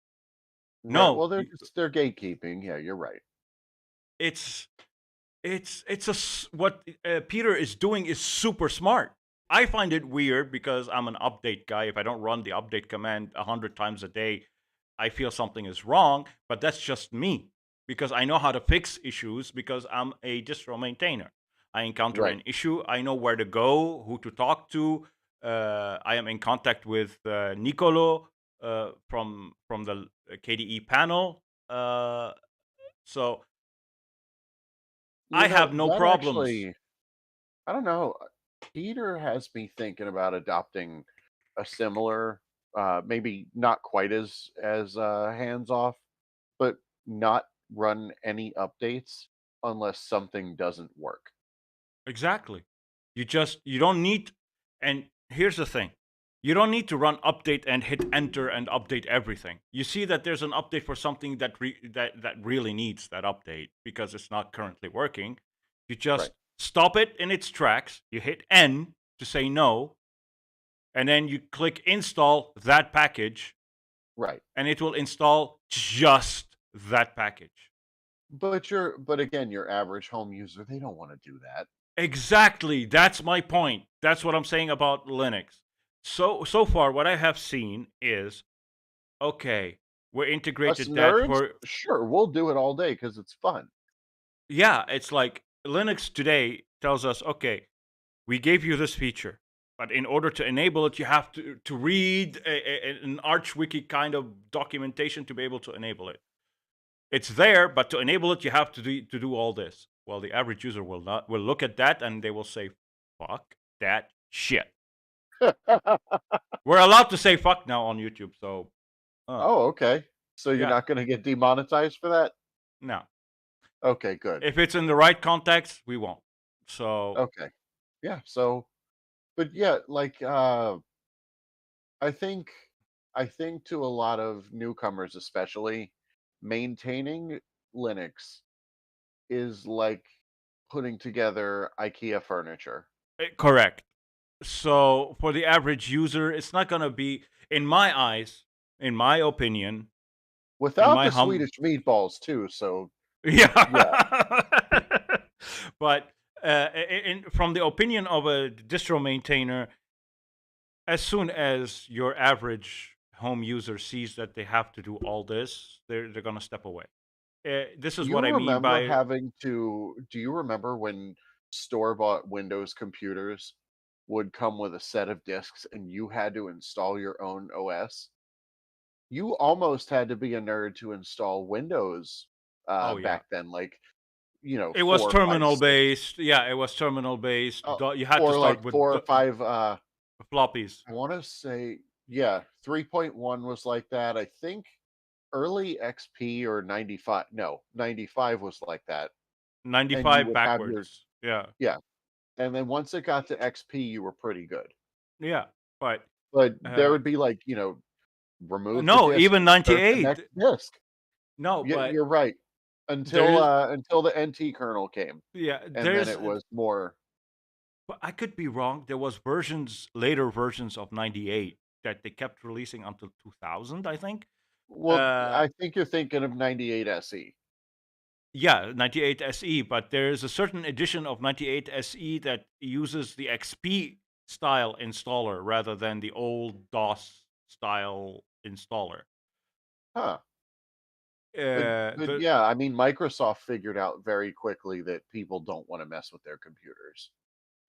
Right. No, Well, they're gatekeeping. Yeah, you're right. it's what Peter is doing is super smart. I find it weird because I'm an update guy. If I don't run the update command 100 times a day, I feel something is wrong. But that's just me because I know how to fix issues because I'm a distro maintainer. I encounter Right. an issue, I know where to go, who to talk to. I am in contact with Nicolo from the KDE panel. So You I know, have no that problems. actually, I don't know. Peter has me thinking about adopting a similar, maybe not quite as hands off, but not run any updates unless something doesn't work. Exactly. You don't need, and here's the thing. You don't need to run update and hit enter and update everything. You see that there's an update for something that really needs that update because it's not currently working. You Right. just stop it in its tracks. You hit N to say no, and then you click install that package, Right. and it will install just that package. But again, your average home user, they don't want to do that. Exactly. That's my point. That's what I'm saying about Linux. So far, what I have seen is okay. We're Us integrated that nerds, for sure, we'll do it all day because it's fun. yeah. It's like Linux today tells us okay, we gave you this feature, but in order to enable it, you have to read an Arch Wiki kind of documentation to be able to enable it. It's there, but to enable it, you have to do all this. Well, the average user will look at that and they will say, "Fuck that shit." We're allowed to say fuck now on YouTube, so Oh, okay. So you're yeah, not gonna get demonetized for that? no. Okay, good. If it's in the right context, we won't. So Okay. Yeah, so but yeah, like, I think I think to a lot of newcomers especially, maintaining Linux is like putting together IKEA furniture. correct. So for the average user, it's not gonna be, in my eyes, in my opinion, in Without my the hum, Swedish meatballs too, so yeah. yeah. But from the opinion of a distro maintainer, as soon as your average home user sees that they have to do all this, they're gonna step away. This is what I mean by Do you remember when store-bought Windows computers would come with a set of disks and you had to install your own OS? You almost had to be a nerd to install Windows, oh yeah. back then, like, It was 4, 5, terminal 6, based. Yeah, it was terminal based. You had to or start like with 4 or 5, floppies. I wanna say yeah, 3.1 was like that. I think early XP or 95 no, 95 was like that, and you 95 would have your backwards. Yeah. yeah, and then once it got to XP, you were pretty good. Yeah. But But there uh, would be like, remove the no, disk, even insert the 98. next disk. No, Yeah, but you're right. there is, Until the NT kernel came, yeah, and then there's, it was more but I could be wrong. There was later versions of 98 that they kept releasing until 2000, I think. well, Uh, I think you're thinking of 98 SE. yeah, 98 SE, but there's a certain edition of 98 SE that uses the XP style installer rather than the old DOS style installer. Huh. But The yeah, I mean, Microsoft figured out very quickly that people don't wanna mess with their computers.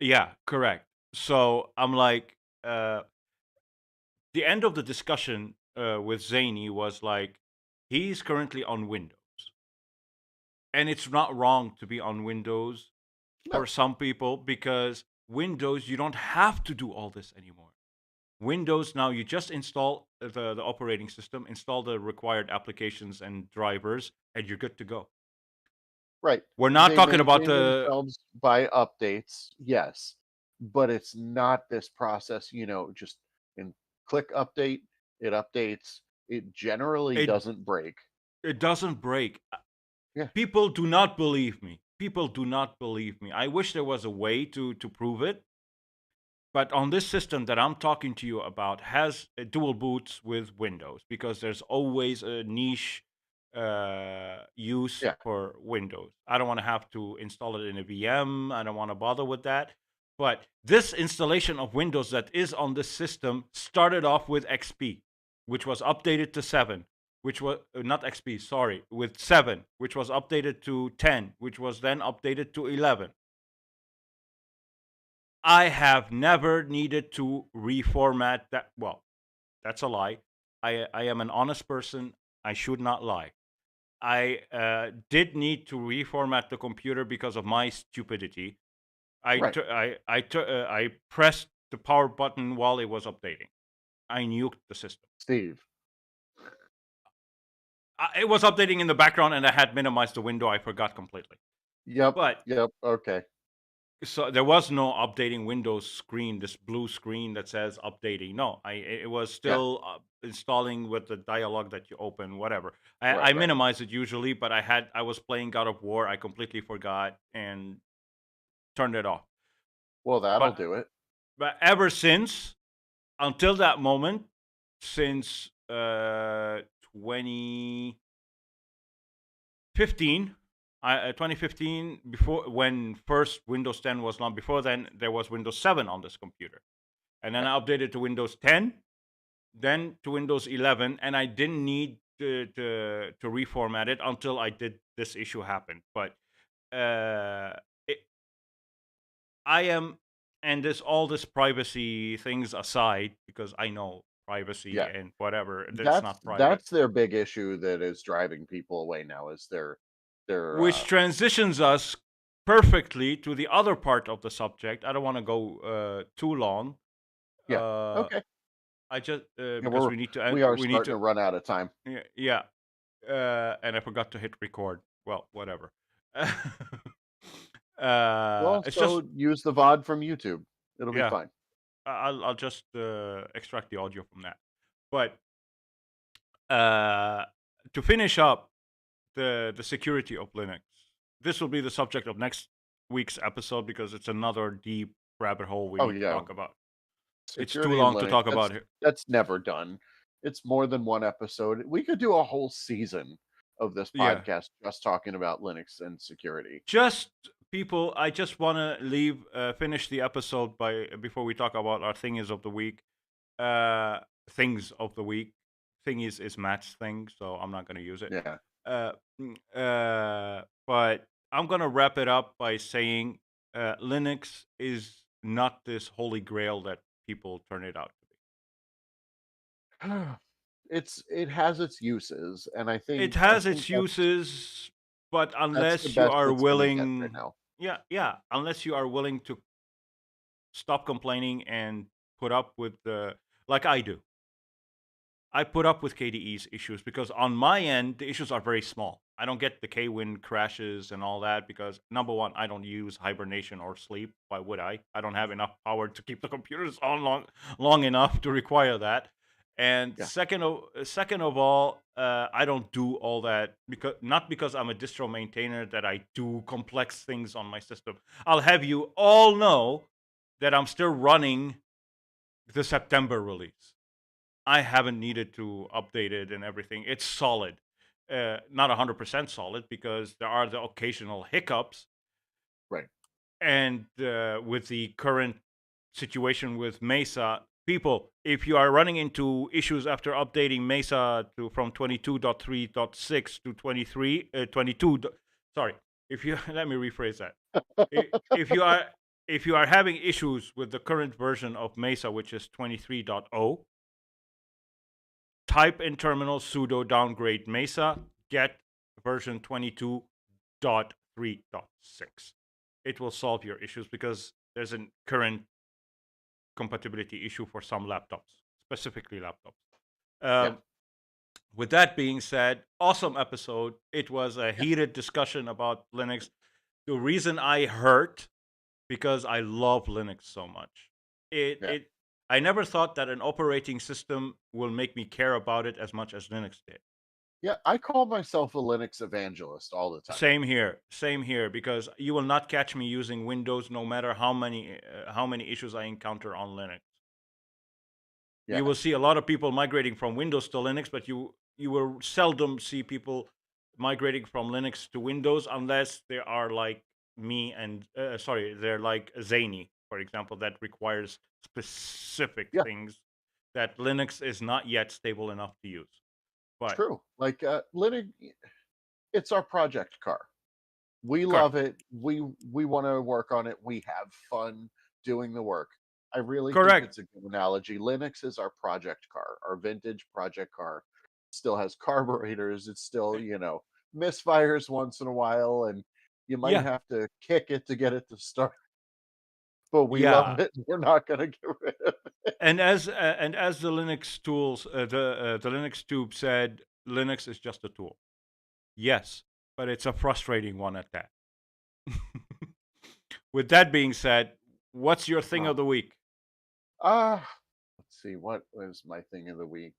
Yeah, correct. So I'm like, uh, the end of the discussion with Zany was like, he's currently on Windows, and it's not wrong to be on Windows for No. some people because Windows, you don't have to do all this anymore. Windows, now you just install the operating system, install the required applications and drivers, and you're good to go. Right. We're not They talking about maintain the themselves by updates, yes, but it's not this process, just in click update, it updates. It generally it doesn't break. it doesn't break. Yeah, People do not believe me. People do not believe me. I wish there was a way to prove it. But on this system that I'm talking to you about has dual boots with Windows because there's always a niche use yeah, for Windows. I don't want to have to install it in a VM. I don't want to bother with that. But this installation of Windows that is on this system started off with XP, which was updated to 7, which was not XP, sorry, with 7, which was updated to 10, which was then updated to 11. I have never needed to reformat that. Well, that's a lie. I am an honest person. I should not lie. I did need to reformat the computer because of my stupidity. right. I pressed the power button while it was updating. I nuked the system. Steve. It was updating in the background, and I had minimized the window. I forgot completely. Yep, But yep, okay. so there was no updating Windows screen, this blue screen that says updating. No, it was Yeah, still installing with the dialog that you open, whatever. right, I right. minimize it usually, but I was playing God of War. I completely forgot and turned it off. Well, that'll But do it. ever since, until that moment, since 2015, 2015, before when first Windows 10 was launched. Before then, there was Windows 7 on this computer. And then Yeah. I updated to Windows 10, then to Windows 11, and I didn't need to reformat it until I did this issue happen. But uh, it, I am, and this all this privacy things aside, because I know privacy Yeah. and whatever that's That's not private, that's their big issue that is driving people away now is their which transitions us perfectly to the other part of the subject. I don't want to go too long. yeah. Uh, Okay. I just Yeah, because we need to we are we need starting to to run out of time. yeah. And I forgot to hit record. Well, whatever. Well, It's just so use the VOD from YouTube. It'll be yeah. fine. I'll just extract the audio from that. But uh, to finish up the security of Linux, this will be the subject of next week's episode because it's another deep rabbit hole we Oh need to yeah. talk about. It's too Security in long to Linux. talk That's about here. that's never done. It's more than one episode. We could do a whole season of this Yeah. podcast just talking about Linux and security. Just people, I just want to finish the episode by before we talk about our thingies of the week. Uh, things of the week. Thingies is Matt's thing, so I'm not gonna use it. Yeah. But I'm gonna wrap it up by saying Linux is not this holy grail that people turn it out to be. It has its uses, and I It think I has think its uses, but that's the unless you best are it's gonna get right willing, now. yeah, unless you are willing to stop complaining and put up with the like I do. I put up with KDE's issues because on my end the issues are very small. I don't get the K-Win crashes and all that because number one, I don't use hibernation or sleep. Why would I? I don't have enough power to keep the computers on long enough to require that. And Yeah. second of all, I don't do all that because not because I'm a distro maintainer that I do complex things on my system. I'll have you all know that I'm still running the September release. I haven't needed to update it and everything. It's solid. Not 100% solid because there are the occasional hiccups. Right. And with the current situation with Mesa, people, if you are running into issues after updating Mesa to from 22.3.6 to 22, sorry, if you let me rephrase that. If you are having issues with the current version of Mesa, which is 23.0, type in terminal sudo downgrade Mesa, get version 22.3.6. It will solve your issues because there's a current compatibility issue for some laptops, specifically laptops. Yeah. With that being said, awesome episode. It was a heated discussion about Linux. The reason I hurt because I love Linux so much. It Yeah. it I never thought that an operating system will make me care about it as much as Linux did. Yeah. I call myself a Linux evangelist all the time. Same here. Because you will not catch me using Windows, no matter how many issues I encounter on Linux. You Yeah. will see a lot of people migrating from Windows to Linux, but you will seldom see people migrating from Linux to Windows unless they are like me and they're like Zany, for example, that requires specific Yeah. things that Linux is not yet stable enough to use. But True. Like Linux, it's our project car. We correct, love it. We want to work on it. We have fun doing the work. I really think correct, it's a good analogy. Linux is our project car, our vintage project car. Still has carburetors. It's still, Eh, misfires once in a while, and you might yeah, have to kick it to get it to start. But we love yeah. it. We're not going to get rid of it. And as the Linux tools, the Linux tube said, Linux is just a tool. Yes, but it's a frustrating one at that. With that being said, what's your thing Uh, of the week? let's see. What was my thing of the week?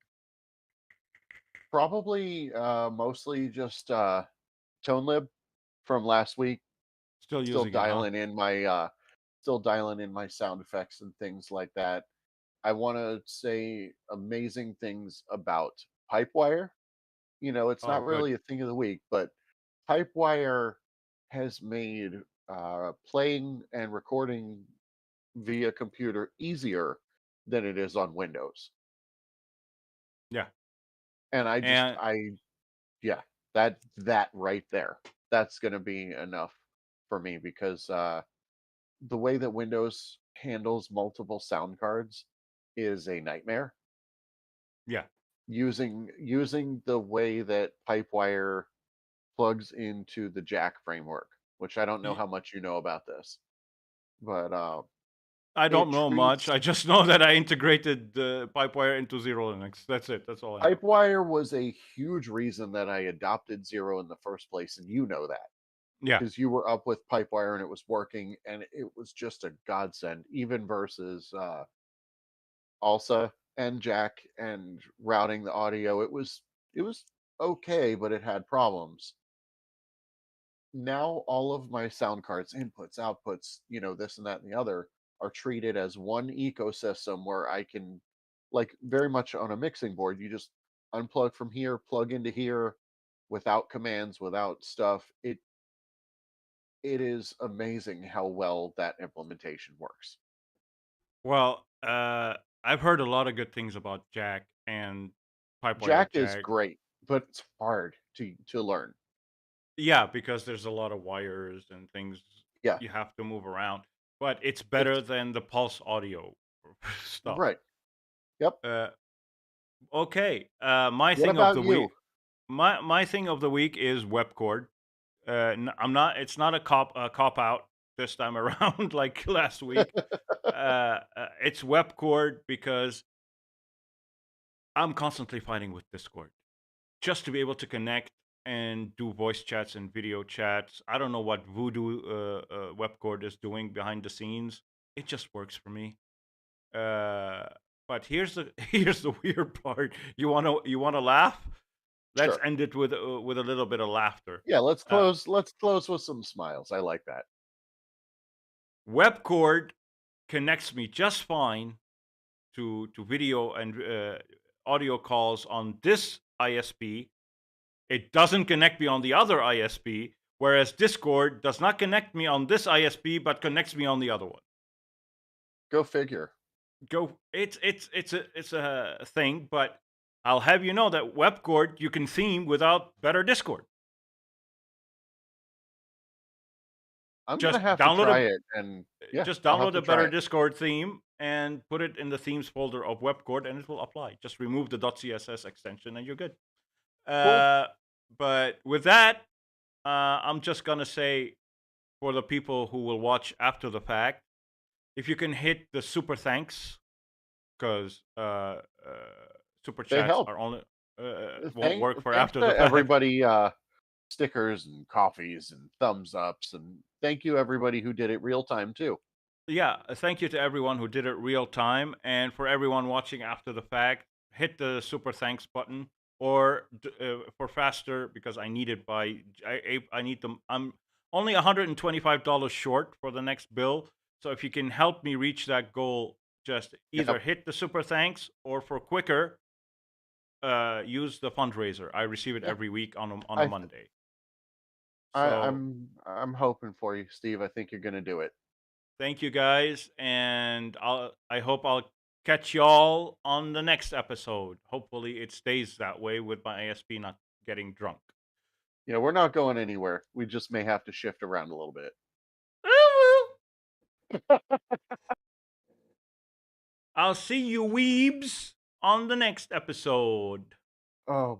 Probably mostly just Tonelib from last week. Still Still using it, huh? dialing in my sound effects and things like that. I want to say amazing things about Pipewire. It's Oh, not good. really a thing of the week, but Pipewire has made playing and recording via computer easier than it is on Windows. Yeah. And And yeah, that right there, that's going to be enough for me because the way that Windows handles multiple sound cards is a nightmare. yeah, Using the way that Pipewire plugs into the Jack framework, which I don't know Y- how much you know about this, but I it don't know much. treats I just know that I integrated the Pipewire into XeroLinux. That's it. That's all I know. Pipewire was a huge reason that I adopted Zero in the first place, and you know that Yeah. because you were up with Pipewire and it was working, and it was just a godsend, even versus ALSA and Jack and routing the audio. It was okay, but it had problems. Now all of my sound cards, inputs, outputs, this and that and the other, are treated as one ecosystem where I can, like, very much on a mixing board, you just unplug from here, plug into here without commands, without stuff. It is amazing how well that implementation works. Well, I've heard a lot of good things about Jack and Pipewire Jack is Jack. great, but it's hard to learn. Yeah, because there's a lot of wires and things Yeah, you have to move around. But it's better it's than the Pulse Audio stuff. right. Yep. Uh, okay. My What thing of the about week. you? My thing of the week is Webcord. I'm not. It's not a cop out this time around like last week. It's Webcord because I'm constantly fighting with Discord just to be able to connect and do voice chats and video chats. I don't know what Voodoo Webcord is doing behind the scenes. It just works for me. Uh, but here's the here's the weird part. You wanna laugh? Let's Sure. end it with a little bit of laughter. Yeah, Uh, let's close with some smiles. I like that. Webcord connects me just fine to video and audio calls on this ISP. It doesn't connect me on the other ISP, whereas Discord does not connect me on this ISP but connects me on the other one. Go figure. Go, it's a thing, but I'll have you know that Webcord you can theme without better Discord. I'm gonna Just have to download try a it, and yeah, just I'll have download to a try better it. Discord theme and put it in the themes folder of Webcord, and it will apply. Just remove the .css extension, and you're good. Cool. Uh, but with that, I'm just gonna say for the people who will watch after the fact, if you can hit the super thanks, because super They chats help. are only won't Thank work for thanks after the to fact. everybody, stickers and coffees and thumbs ups, and thank you everybody who did it real time too. Yeah, thank you to everyone who did it real time, and for everyone watching after the fact, hit the super thanks button, or for faster, because I need it by I need them. I'm only $125 short for the next bill, so if you can help me reach that goal, just either Yep. hit the super thanks, or for quicker, use the fundraiser. I receive it Yeah. every week on a I Monday. I So I'm hoping for you, Steve. I think you're gonna do it. thank you guys, and I hope I'll catch y'all on the next episode. Hopefully, it stays that way with my ASP not getting drunk. Yeah, we're not going anywhere. We just may have to shift around a little bit. I'll see you weebs on the next episode. Oh